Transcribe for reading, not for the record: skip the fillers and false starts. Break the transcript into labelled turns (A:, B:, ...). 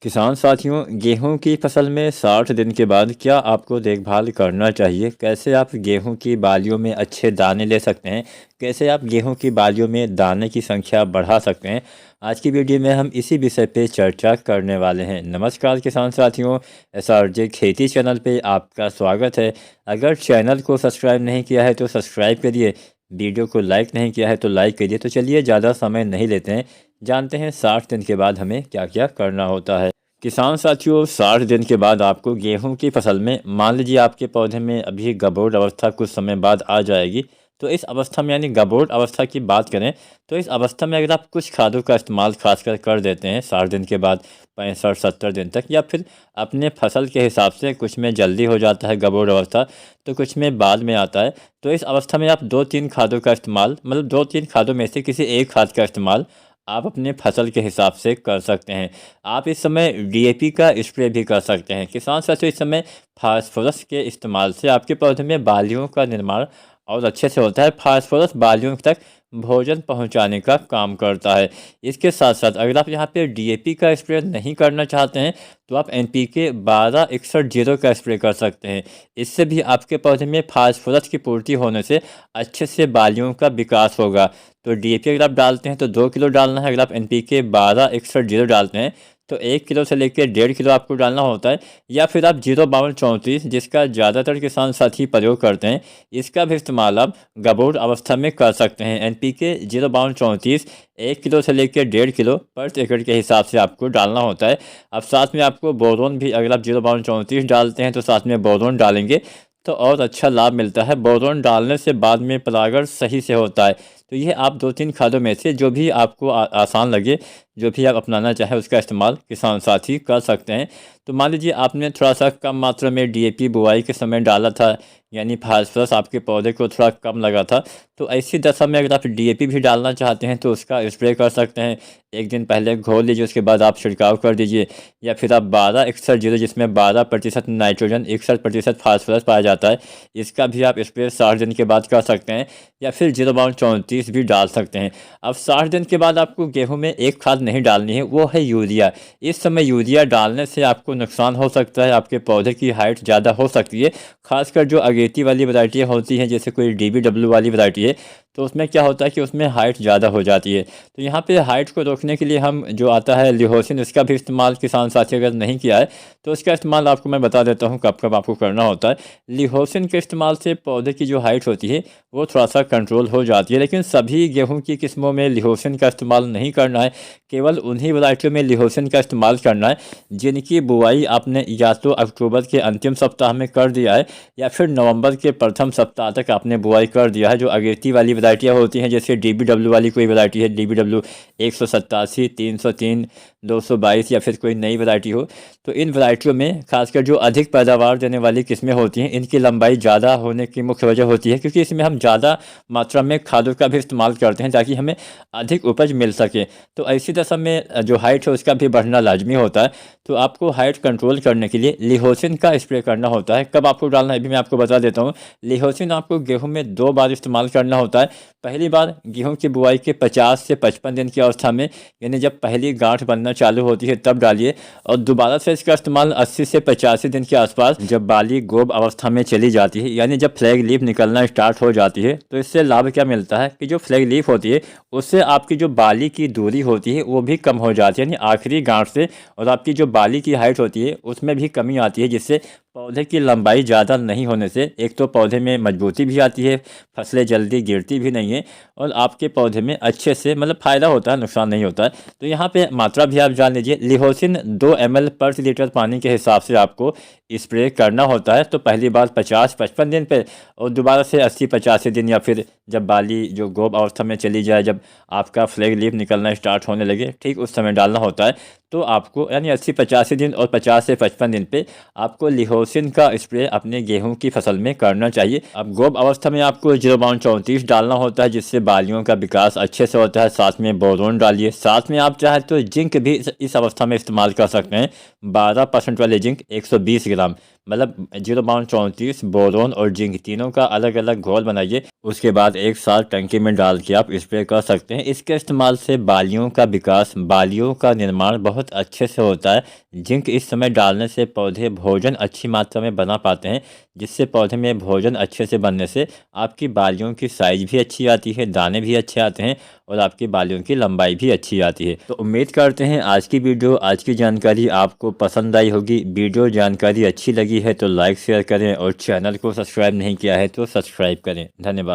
A: किसान साथियों, गेहूं की फसल में 60 दिन के बाद क्या आपको देखभाल करना चाहिए? कैसे आप गेहूं की बालियों में अच्छे दाने ले सकते हैं? कैसे आप गेहूं की बालियों में दाने की संख्या बढ़ा सकते हैं? आज की वीडियो में हम इसी विषय पे चर्चा करने वाले हैं। नमस्कार किसान साथियों, SRJ खेती चैनल पे आपका स्वागत है। अगर चैनल को सब्सक्राइब नहीं किया है तो सब्सक्राइब करिए, वीडियो को लाइक नहीं किया है तो लाइक करिए। तो चलिए ज़्यादा समय नहीं लेते हैं, जानते हैं 60 दिन के बाद हमें क्या क्या करना होता है। किसान साथियों, 60 दिन के बाद आपको गेहूं की फसल में मान लीजिए आपके पौधे में अभी गबोट अवस्था कुछ समय बाद आ जाएगी। तो इस अवस्था में यानी गबोट अवस्था की बात करें तो इस अवस्था में अगर आप कुछ खादों का इस्तेमाल खासकर कर देते हैं 60 दिन के बाद 65-70 दिन तक, या फिर अपने फसल के हिसाब से कुछ में जल्दी हो जाता है गबोट अवस्था तो कुछ में बाद में आता है, तो इस अवस्था में आप 2-3 खादों का इस्तेमाल, मतलब 2-3 खादों में से किसी एक खाद का इस्तेमाल आप अपने फसल के हिसाब से कर सकते हैं। आप इस समय DAP का स्प्रे भी कर सकते हैं। किसान साथियों, इस समय फास्फोरस के इस्तेमाल से आपके पौधे में बालियों का निर्माण और अच्छे से होता है। फास्फोरस बालियों तक भोजन पहुंचाने का काम करता है। इसके साथ साथ अगर आप यहाँ पे DAP का स्प्रे नहीं करना चाहते हैं तो आप NPK 12-61-0 का स्प्रे कर सकते हैं। इससे भी आपके पौधे में फास्फोरस की पूर्ति होने से अच्छे से बालियों का विकास होगा। तो DAP अगर आप डालते हैं तो 2 किलो डालना है। अगर आप NPK 12-61-0 डालते हैं तो 1 किलो से लेकर 1.5 किलो आपको डालना होता है। या फिर आप 05234 जिसका ज़्यादातर किसान साथी प्रयोग करते हैं, इसका भी इस्तेमाल आप गबोट अवस्था में कर सकते हैं। NPK 05234 1 किलो से लेकर 1.5 किलो पर एकड़ के हिसाब से आपको डालना होता है। अब साथ में आपको बोरोन भी, अगर आप 05234 डालते हैं तो साथ में बोरोन डालेंगे तो और अच्छा लाभ मिलता है। बोरोन डालने से बाद में परागण सही से होता है। तो ये आप 2-3 खादों में से जो भी आपको आसान लगे, जो भी आप अपनाना चाहें, उसका इस्तेमाल किसान साथी कर सकते हैं। तो मान लीजिए आपने थोड़ा सा कम मात्रा में DAP बुआई के समय डाला था, यानी फास्फोरस आपके पौधे को थोड़ा कम लगा था, तो ऐसी दशा में अगर आप DAP भी डालना चाहते हैं तो उसका स्प्रे कर सकते हैं। एक दिन पहले घोल लीजिए, उसके बाद आप छिड़काव कर दीजिए। या फिर आप 12-61-0 जिसमें 12% नाइट्रोजन 61% फास्फोरस पाया जाता है, इसका भी आप स्प्रे 60 दिन के बाद कर सकते हैं। या फिर 05234 भी डाल सकते हैं। अब 60 दिन के बाद आपको गेहूं में एक खाद नहीं डालनी है, वो है यूरिया। इस समय यूरिया डालने से आपको नुकसान हो सकता है, आपके पौधे की हाइट ज़्यादा हो सकती है। खासकर जो अगेती वाली वैरायटी होती हैं, जैसे कोई DBW वाली वैरायटी है, तो उसमें क्या होता है कि उसमें हाइट ज़्यादा हो जाती है। तो यहाँ पे हाइट को रोकने के लिए हम जो आता है लिहोसिन, इसका भी इस्तेमाल किसान साथी अगर नहीं किया है तो इसका इस्तेमाल आपको मैं बता देता हूँ कब कब आपको करना होता है। लिहोसिन के इस्तेमाल से पौधे की जो हाइट होती है वो थोड़ा सा कंट्रोल हो जाती है, लेकिन सभी गेहूँ की किस्मों में लिहोसिन का इस्तेमाल नहीं करना है। केवल उन्हीं वैरायटियों में लिहोसिन का इस्तेमाल करना है जिनकी बुआई आपने या तो अक्टूबर के अंतिम सप्ताह में कर दिया है या फिर नवंबर के प्रथम सप्ताह तक आपने बुआई कर दिया है। जो अगेती वाली वैरायटियाँ होती हैं, जैसे DBW वाली कोई वैरायटी है, DBW 187, 303, 222, या फिर कोई नई वैरायटी हो, तो इन वैरायटियों में खासकर जो अधिक पैदावार देने वाली किस्में होती हैं, इनकी लंबाई ज़्यादा होने की मुख्य वजह होती है क्योंकि इसमें हम ज़्यादा मात्रा में खादों का भी इस्तेमाल करते हैं ताकि हमें अधिक उपज मिल सके। तो ऐसी दशा में जो हाइट है उसका भी बढ़ना लाजमी होता है। तो आपको हाइट कंट्रोल करने के लिए लिहोसिन का स्प्रे करना होता है। कब आपको डालना है भी मैं आपको बता देता हूँ। लिहोसिन आपको गेहूं में 2 बार इस्तेमाल करना होता है। पहली बार गेहूं की बुआई के 50 से 55 दिन की अवस्था में, यानी जब पहली गांठ बनना चालू होती है तब डालिए, और दोबारा से इसका इस्तेमाल 80 से 85 दिन के आसपास, जब बाली गोब अवस्था में चली जाती है, यानी जब फ्लैग लीफ निकलना स्टार्ट हो जाती है। तो इससे लाभ क्या मिलता है कि जो फ्लैग लीफ होती है उससे आपकी जो बाली की दूरी होती है वो भी कम हो जाती है, यानी आखिरी गांठ से, और आपकी जो बाली की हाइट होती है उसमें भी कमी आती है, जिससे पौधे की लंबाई ज़्यादा नहीं होने से एक तो पौधे में मजबूती भी आती है, फसलें जल्दी गिरती भी नहीं है, और आपके पौधे में अच्छे से मतलब फ़ायदा होता है, नुकसान नहीं होता है। तो यहाँ पे मात्रा भी आप जान लीजिए। लिहोसिन 2 ml पर लीटर पानी के हिसाब से आपको स्प्रे करना होता है। तो पहली बार 50-55 दिन पे, और दोबारा से 80-85 दिन, या फिर जब बाली जो गोब अवस्था में चली जाए, जब आपका फ्लैग लीफ निकलना स्टार्ट होने लगे, ठीक उस समय डालना होता है। तो आपको यानी 80-85 दिन और 50 से 55 दिन पे आपको लिहोसिन का स्प्रे अपने गेहूं की फसल में करना चाहिए। अब गोब अवस्था में आपको 05234 डालना होता है, जिससे बालियों का विकास अच्छे से होता है। साथ में बोरोन डालिए, साथ में आप चाहे तो जिंक भी इस अवस्था में इस्तेमाल कर सकते हैं। 12% वाले जिंक 120 ग्राम, मतलब 0.34 बोरोन और जिंक तीनों का अलग अलग घोल बनाइए। उसके बाद एक साथ टंकी में डाल के आप स्प्रे कर सकते हैं। इसके इस्तेमाल से बालियों का विकास, बालियों का निर्माण बहुत अच्छे से होता है। जिंक इस समय डालने से पौधे भोजन अच्छी मात्रा में बना पाते हैं, जिससे पौधे में भोजन अच्छे से बनने से आपकी बालियों की साइज भी अच्छी आती है, दाने भी अच्छे आते हैं और आपकी बालियों की लंबाई भी अच्छी आती है। तो उम्मीद करते हैं आज की वीडियो, आज की जानकारी आपको पसंद आई होगी। वीडियो जानकारी अच्छी लगी है तो लाइक शेयर करें और चैनल को सब्सक्राइब नहीं किया है तो सब्सक्राइब करें। धन्यवाद।